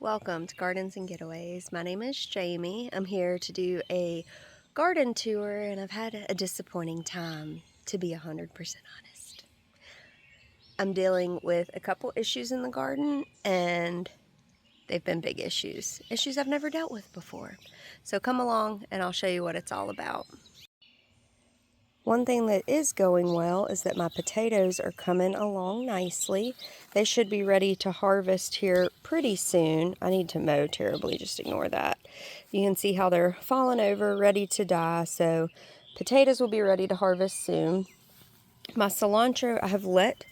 Welcome to Gardens and Getaways. My name is Jamie. I'm here to do a garden tour and I've had a disappointing time, to be 100% honest. I'm dealing with a couple issues in the garden and they've been big issues. Issues I've never dealt with before. So come along and I'll show you what it's all about. One thing that is going well is that my potatoes are coming along nicely. They should be ready to harvest here pretty soon. I need to mow terribly, just ignore that. You can see how they're falling over, ready to die, so potatoes will be ready to harvest soon. My cilantro I have let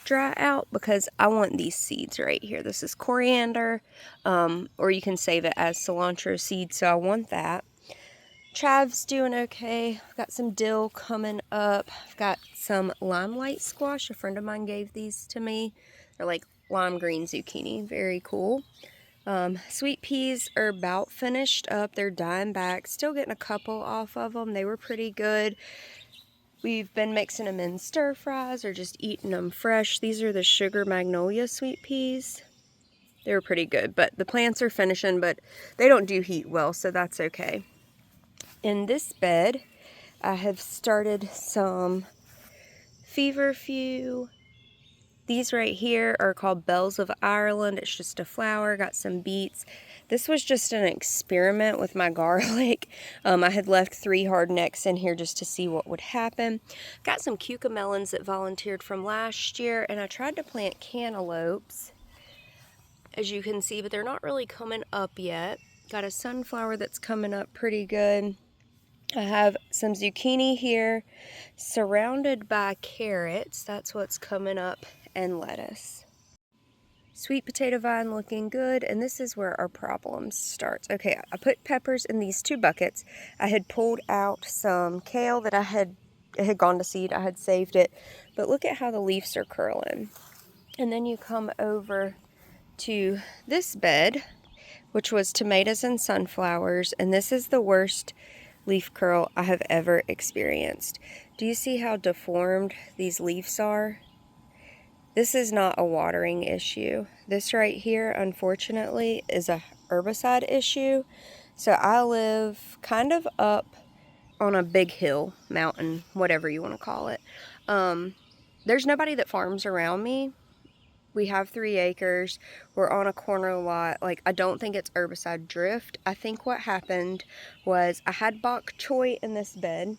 dry out because I want these seeds right here. This is coriander, or you can save it as cilantro seeds, so I want that. Chive's doing okay. I've got some dill coming up. I've got some limelight squash. A friend of mine gave these to me. They're like lime green zucchini. Very cool. Sweet peas are about finished up. They're dying back. Still getting a couple off of them. They were pretty good. We've been mixing them in stir fries or just eating them fresh. These are the sugar magnolia sweet peas. They were pretty good, but the plants are finishing, but they don't do heat well, so that's okay. In this bed, I have started some feverfew. These right here are called Bells of Ireland. It's just a flower, got some beets. This was just an experiment with my garlic. I had left 3 hardnecks in here just to see what would happen. Got some cucamelons that volunteered from last year, and I tried to plant cantaloupes, as you can see, but they're not really coming up yet. Got a sunflower that's coming up pretty good. I have some zucchini here surrounded by carrots. That's what's coming up, and lettuce. Sweet potato vine looking good, and this is where our problem starts. Okay, I put peppers in these 2 buckets. I had pulled out some kale that it had gone to seed. I had saved it, but look at how the leaves are curling. And then you come over to this bed, which was tomatoes and sunflowers, and this is the worst leaf curl I have ever experienced. Do you see how deformed these leaves are? This is not a watering issue. This right here, unfortunately, is a herbicide issue. So I live kind of up on a big hill, mountain, whatever you want to call it. There's nobody that farms around me. We have 3 acres. We're on a corner lot. Like, I don't think it's herbicide drift. I think what happened was I had bok choy in this bed.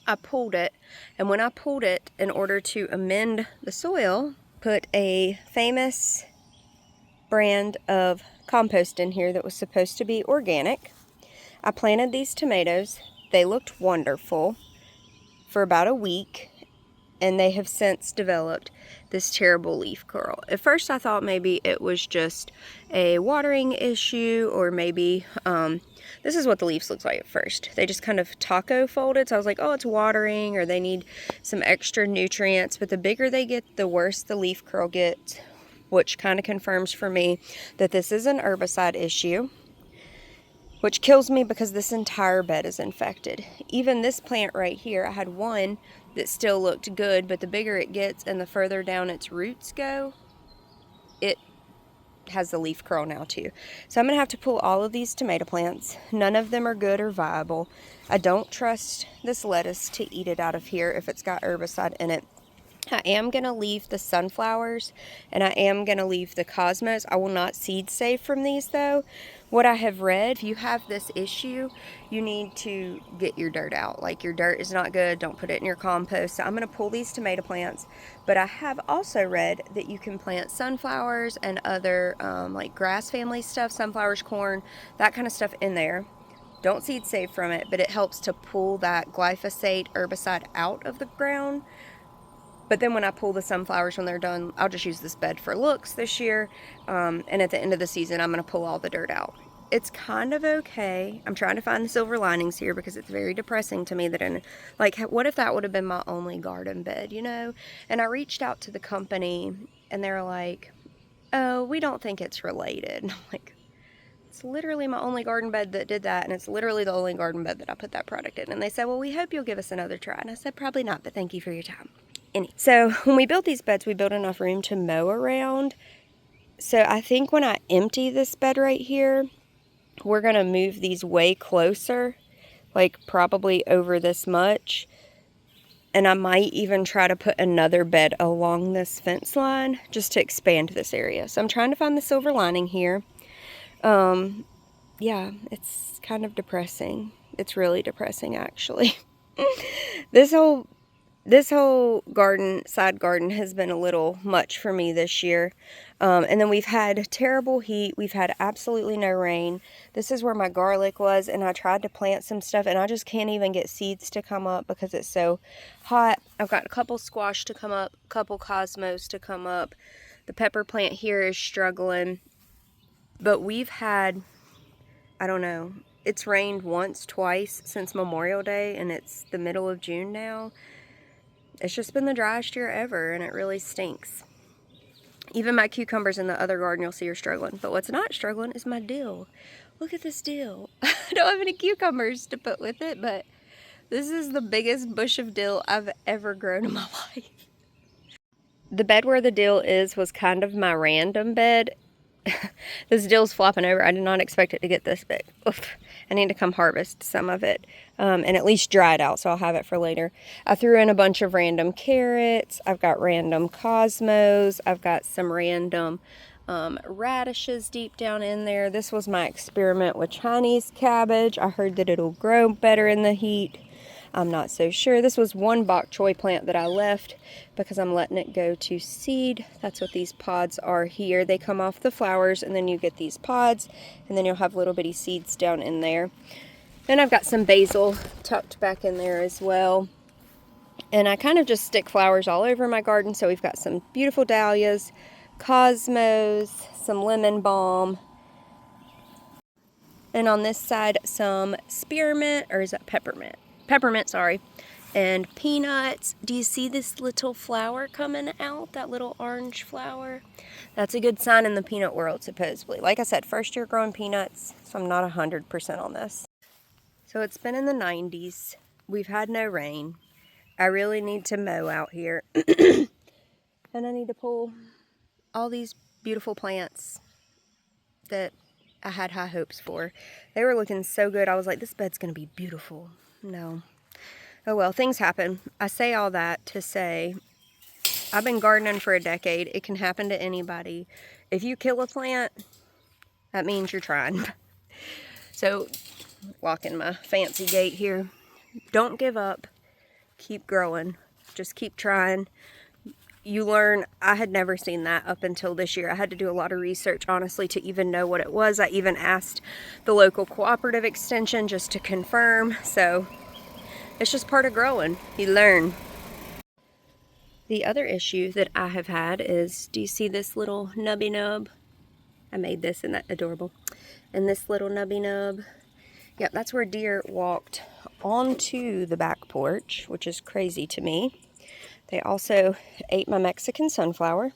I pulled it, and when I pulled it, in order to amend the soil, put a famous brand of compost in here that was supposed to be organic. I planted these tomatoes. They looked wonderful for about a week, and they have since developed this terrible leaf curl. At first I thought maybe it was just a watering issue, or maybe this is what the leaves look like at first. They just kind of taco folded, so I was like, oh, it's watering, or they need some extra nutrients. But the bigger they get, the worse the leaf curl gets, which kind of confirms for me that this is an herbicide issue, which kills me because this entire bed is infected. Even this plant right here, I had one that still looked good, but the bigger it gets and the further down its roots go, it has the leaf curl now too. So I'm gonna have to pull all of these tomato plants. None of them are good or viable. I don't trust this lettuce to eat it out of here if it's got herbicide in it. I am going to leave the sunflowers, and I am going to leave the cosmos. I will not seed save from these though. What I have read, if you have this issue, you need to get your dirt out. Like, your dirt is not good, don't put it in your compost. So I'm going to pull these tomato plants, but I have also read that you can plant sunflowers and other like grass family stuff, sunflowers, corn, that kind of stuff in there. Don't seed save from it, but it helps to pull that glyphosate herbicide out of the ground. But then when I pull the sunflowers when they're done, I'll just use this bed for looks this year. And at the end of the season, I'm going to pull all the dirt out. It's kind of okay. I'm trying to find the silver linings here because it's very depressing to me that, like, what if that would have been my only garden bed, you know? And I reached out to the company, and they were like, oh, we don't think it's related. And I'm like, it's literally my only garden bed that did that, and it's literally the only garden bed that I put that product in. And they said, well, we hope you'll give us another try. And I said, probably not, but thank you for your time. So when we built these beds, we built enough room to mow around. So I think when I empty this bed right here, we're going to move these way closer, like probably over this much. And I might even try to put another bed along this fence line just to expand this area. So I'm trying to find the silver lining here. Yeah, it's kind of depressing. It's really depressing, actually. This whole side garden has been a little much for me this year. And then we've had terrible heat. We've had absolutely no rain. This is where my garlic was, and I tried to plant some stuff, and I just can't even get seeds to come up because it's so hot. I've got a couple squash to come up, a couple cosmos to come up. The pepper plant here is struggling. But we've had, I don't know, it's rained once, twice since Memorial Day, and it's the middle of June now. It's just been the driest year ever, and it really stinks. Even my cucumbers in the other garden you'll see are struggling. But what's not struggling is my dill. Look at this dill. I don't have any cucumbers to put with it, but this is the biggest bush of dill I've ever grown in my life. The bed where the dill is was kind of my random bed. This dill's flopping over. I did not expect it to get this big. Oof. I need to come harvest some of it and at least dry it out, so I'll have it for later. I threw in a bunch of random carrots. I've got random cosmos. I've got some random radishes deep down in there. This was my experiment with Chinese cabbage. I heard that it'll grow better in the heat. I'm not so sure. This was one bok choy plant that I left because I'm letting it go to seed. That's what these pods are here. They come off the flowers, and then you get these pods, and then you'll have little bitty seeds down in there. Then I've got some basil tucked back in there as well. And I kind of just stick flowers all over my garden. So we've got some beautiful dahlias, cosmos, some lemon balm. And on this side, some spearmint, or is that peppermint? Peppermint, sorry, and peanuts. Do you see this little flower coming out, that little orange flower? That's a good sign in the peanut world, supposedly. Like I said, first year growing peanuts, so I'm not 100% on this. So it's been in the 90s. We've had no rain. I really need to mow out here. And I need to pull all these beautiful plants that I had high hopes for. They were looking so good. I was like, this bed's going to be beautiful. No. Oh well, things happen. I say all that to say I've been gardening for a decade. It can happen to anybody. If you kill a plant, that means you're trying. So, locking my fancy gate here. Don't give up. Keep growing. Just keep trying. You learn. I had never seen that up until this year. I had to do a lot of research, honestly, to even know what it was. I even asked the local cooperative extension just to confirm. So it's just part of growing. You learn. The other issue that I have had is, do you see this little nubby nub? I made this, and that adorable. And this little nubby nub, yep, that's where deer walked onto the back porch, which is crazy to me. They also ate my Mexican sunflower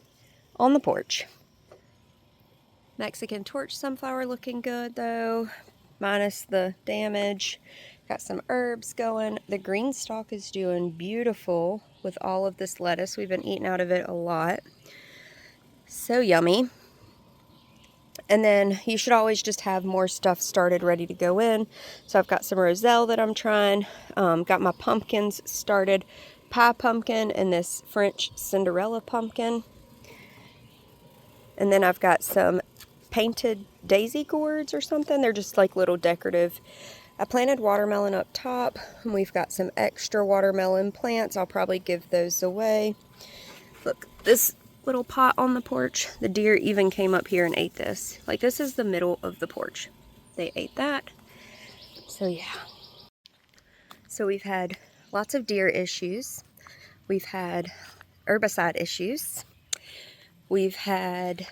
on the porch. Mexican torch sunflower looking good though, minus the damage. Got some herbs going. The green stalk is doing beautiful with all of this lettuce. We've been eating out of it a lot. So yummy. And then you should always just have more stuff started ready to go in. So I've got some roselle that I'm trying. Got my pumpkins started. Pie pumpkin and this French Cinderella pumpkin. And then I've got some painted daisy gourds or something. They're just like little decorative. I planted watermelon up top, and we've got some extra watermelon plants. I'll probably give those away. Look, this little pot on the porch, the deer even came up here and ate this. Like, this is the middle of the porch. They ate that. So yeah. So we've had lots of deer issues. We've had herbicide issues. We've had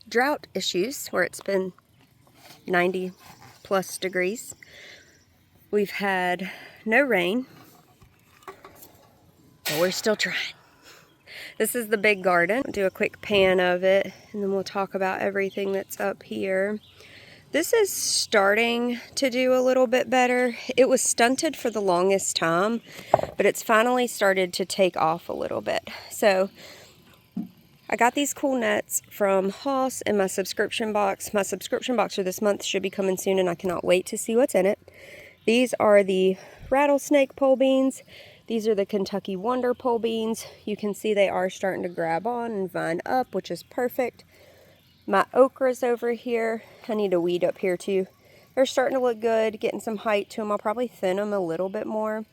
drought issues where it's been 90 plus degrees. We've had no rain, but we're still trying. This is the big garden. I'll do a quick pan of it, and then we'll talk about everything that's up here. This is starting to do a little bit better. It was stunted for the longest time, but it's finally started to take off a little bit. So I got these cool nets from Haas in my subscription box. My subscription box for this month should be coming soon, and I cannot wait to see what's in it. These are the rattlesnake pole beans. These are the Kentucky Wonder pole beans. You can see they are starting to grab on and vine up, which is perfect. My okra's over here. I need to weed up here too. They're starting to look good, getting some height to them. I'll probably thin them a little bit more.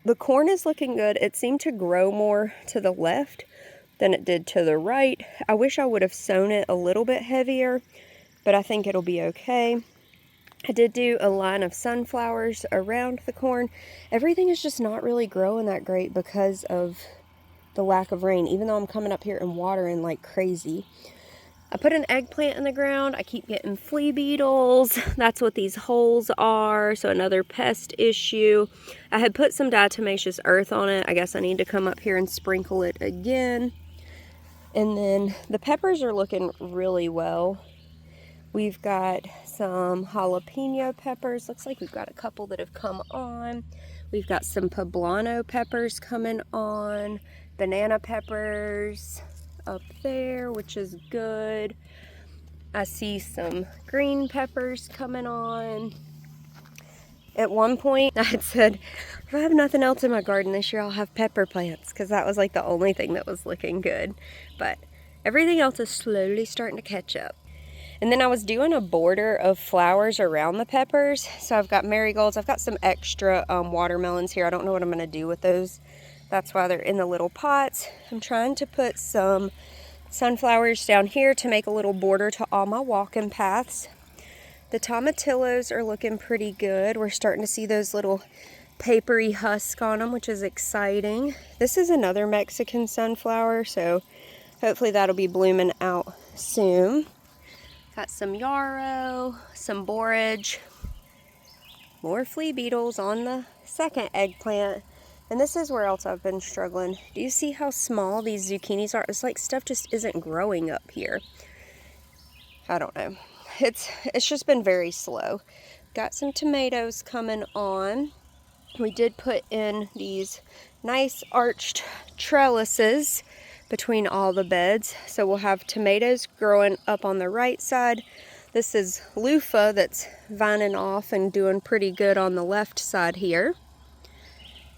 The corn is looking good. It seemed to grow more to the left than it did to the right. I wish I would have sown it a little bit heavier, but I think it'll be okay. I did do a line of sunflowers around the corn. Everything is just not really growing that great because of the lack of rain, even though I'm coming up here and watering like crazy. I put an eggplant in the ground. I keep getting flea beetles. That's what these holes are, so another pest issue. I had put some diatomaceous earth on it. I guess I need to come up here and sprinkle it again. And then the peppers are looking really well. We've got some jalapeno peppers. Looks like we've got a couple that have come on. We've got some poblano peppers coming on. Banana peppers up there, which is good. I see some green peppers coming on. At one point, I had said, if I have nothing else in my garden this year, I'll have pepper plants, because that was like the only thing that was looking good. But everything else is slowly starting to catch up. And then I was doing a border of flowers around the peppers. So I've got marigolds. I've got some extra watermelons here. I don't know what I'm going to do with those. That's why they're in the little pots. I'm trying to put some sunflowers down here to make a little border to all my walking paths. The tomatillos are looking pretty good. We're starting to see those little papery husks on them, which is exciting. This is another Mexican sunflower, so hopefully that'll be blooming out soon. Got some yarrow, some borage, more flea beetles on the second eggplant. And this is where else I've been struggling. Do you see how small these zucchinis are? It's like stuff just isn't growing up here. I don't know. It's just been very slow. Got some tomatoes coming on. We did put in these nice arched trellises between all the beds. So we'll have tomatoes growing up on the right side. This is loofah that's vining off and doing pretty good on the left side here.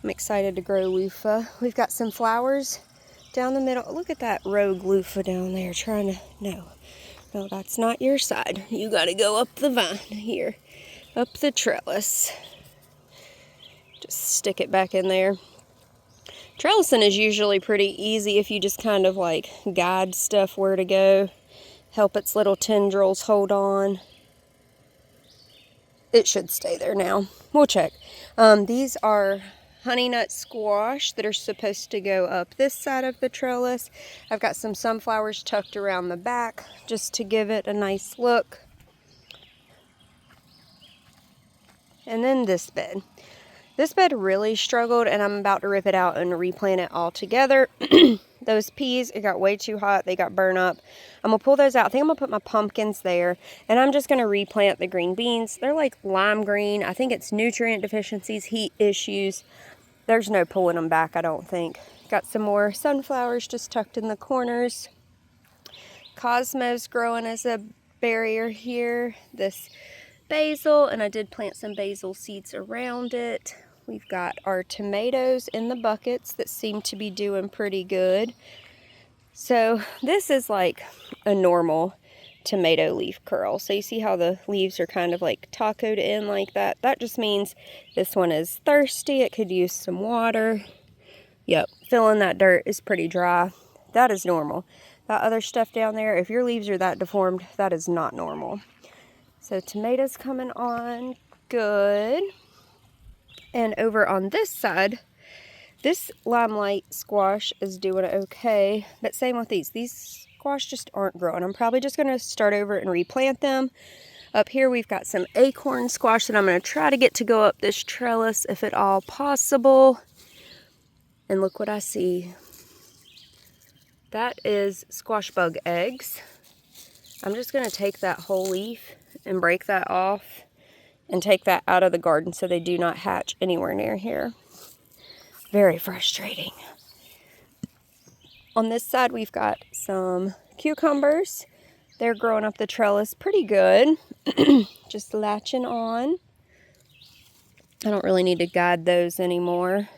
I'm excited to grow loofah. We've got some flowers down the middle. Look at that rogue loofah down there trying to, no, that's not your side. You got to go up the vine here, up the trellis. Just stick it back in there. Trellising is usually pretty easy if you just kind of like guide stuff where to go, help its little tendrils hold on. It should stay there now. We'll check. These are honey nut squash that are supposed to go up this side of the trellis. I've got some sunflowers tucked around the back just to give it a nice look. And then this bed. This bed really struggled, and I'm about to rip it out and replant it all together. Those peas, it got way too hot. They got burned up. I'm going to pull those out. I think I'm going to put my pumpkins there, and I'm just going to replant the green beans. They're like lime green. I think it's nutrient deficiencies, heat issues. There's no pulling them back, I don't think. Got some more sunflowers just tucked in the corners. Cosmo's growing as a barrier here. This basil, and I did plant some basil seeds around it. We've got our tomatoes in the buckets that seem to be doing pretty good. So this is like a normal tomato leaf curl. So you see how the leaves are kind of like tacoed in like that? That just means this one is thirsty. It could use some water. Yep, filling that dirt is pretty dry. That is normal. That other stuff down there, if your leaves are that deformed, that is not normal. So tomatoes coming on good. And over on this side, this limelight squash is doing okay. But same with these. These squash just aren't growing. I'm probably just going to start over and replant them. Up here we've got some acorn squash that I'm going to try to get to go up this trellis if at all possible. And look what I see. That is squash bug eggs. I'm just going to take that whole leaf and break that off and take that out of the garden so they do not hatch anywhere near here. Very frustrating. On this side, we've got some cucumbers. They're growing up the trellis pretty good. Just latching on. I don't really need to guide those anymore.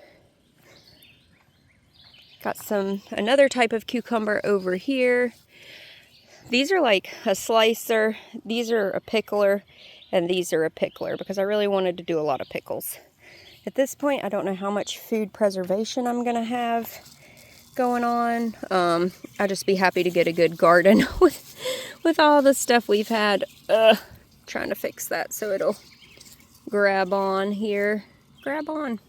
Got another type of cucumber over here. These are like a slicer, these are a pickler, and these are a pickler because I really wanted to do a lot of pickles. At this point, I don't know how much food preservation I'm gonna have going on. I'll just be happy to get a good garden with all the stuff we've had. Trying to fix that so it'll grab on here. Grab on.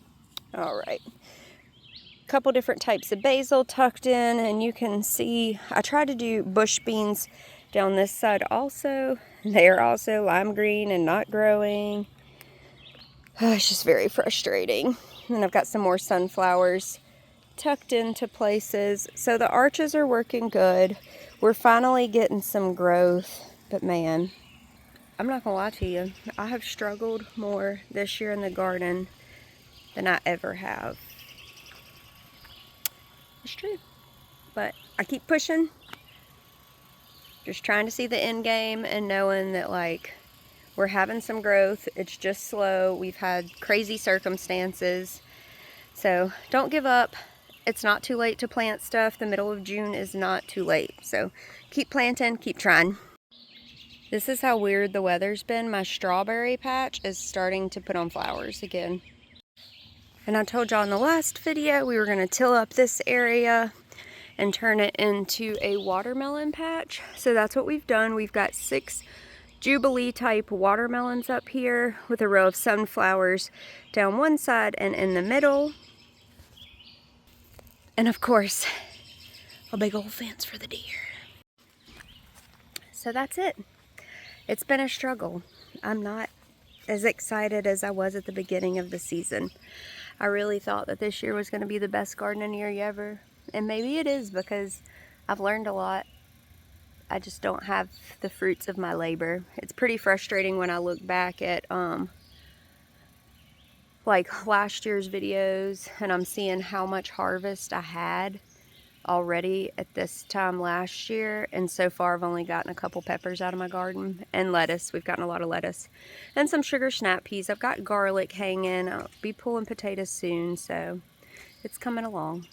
All right. Couple different types of basil tucked in, and you can see I tried to do bush beans down this side also. They are also lime green and not growing. It's just very frustrating. And I've got some more sunflowers tucked into places. So the arches are working good. We're finally getting some growth, but man, I'm not gonna lie to you, I have struggled more this year in the garden than I ever have. It's true, but I keep pushing, just trying to see the end game and knowing that like we're having some growth. It's just slow. We've had crazy circumstances, so don't give up. It's not too late to plant stuff. The middle of June is not too late, so keep planting, keep trying. This is how weird the weather's been. My strawberry patch is starting to put on flowers again. And I told y'all in the last video we were going to till up this area and turn it into a watermelon patch. So that's what we've done. We've got 6 Jubilee type watermelons up here with a row of sunflowers down one side and in the middle. And of course, a big old fence for the deer. So that's it. It's been a struggle. I'm not as excited as I was at the beginning of the season. I really thought that this year was going to be the best gardening year ever. And maybe it is because I've learned a lot. I just don't have the fruits of my labor. It's pretty frustrating when I look back at like last year's videos and I'm seeing how much harvest I had already at this time last year, and so far I've only gotten a couple peppers out of my garden, and lettuce. We've gotten a lot of lettuce and some sugar snap peas. I've got garlic hanging. I'll be pulling potatoes soon, so it's coming along.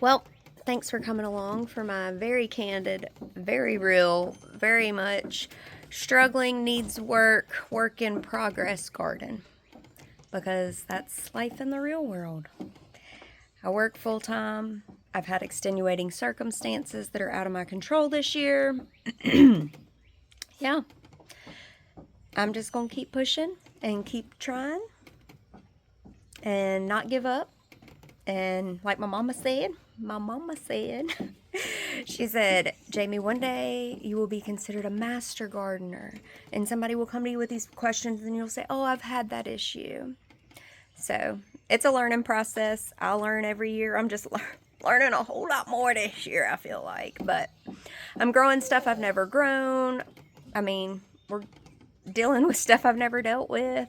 Well, thanks for coming along for my very candid, very real, very much struggling, needs work, work in progress garden. Because that's life in the real world. I work full-time. I've had extenuating circumstances that are out of my control this year. Yeah. I'm just going to keep pushing and keep trying and not give up. And like my mama said, she said, Jamie, one day you will be considered a master gardener and somebody will come to you with these questions and you'll say, oh, I've had that issue. So it's a learning process. I'll learn every year. I'm just learning a whole lot more this year, I feel like. But I'm growing stuff I've never grown. I mean, we're dealing with stuff I've never dealt with.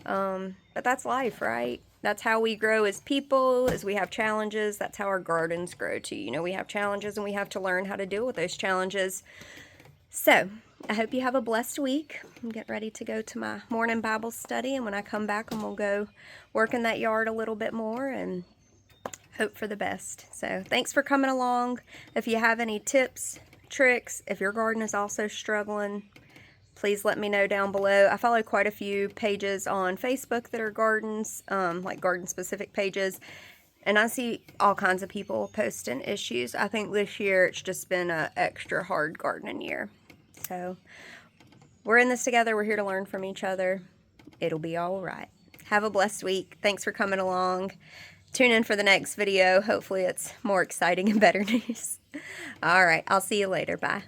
But that's life, right? That's how we grow as people, as we have challenges. That's how our gardens grow too. You know, we have challenges and we have to learn how to deal with those challenges. So I hope you have a blessed week. I'm getting ready to go to my morning Bible study, and when I come back, I'm going to go work in that yard a little bit more and hope for the best. So thanks for coming along. If you have any tips, tricks, if your garden is also struggling, please let me know down below. I follow quite a few pages on Facebook that are gardens, like garden-specific pages, and I see all kinds of people posting issues. I think this year it's just been an extra hard gardening year. So we're in this together. We're here to learn from each other. It'll be all right. Have a blessed week. Thanks for coming along. Tune in for the next video. Hopefully it's more exciting and better news. All right. I'll see you later. Bye.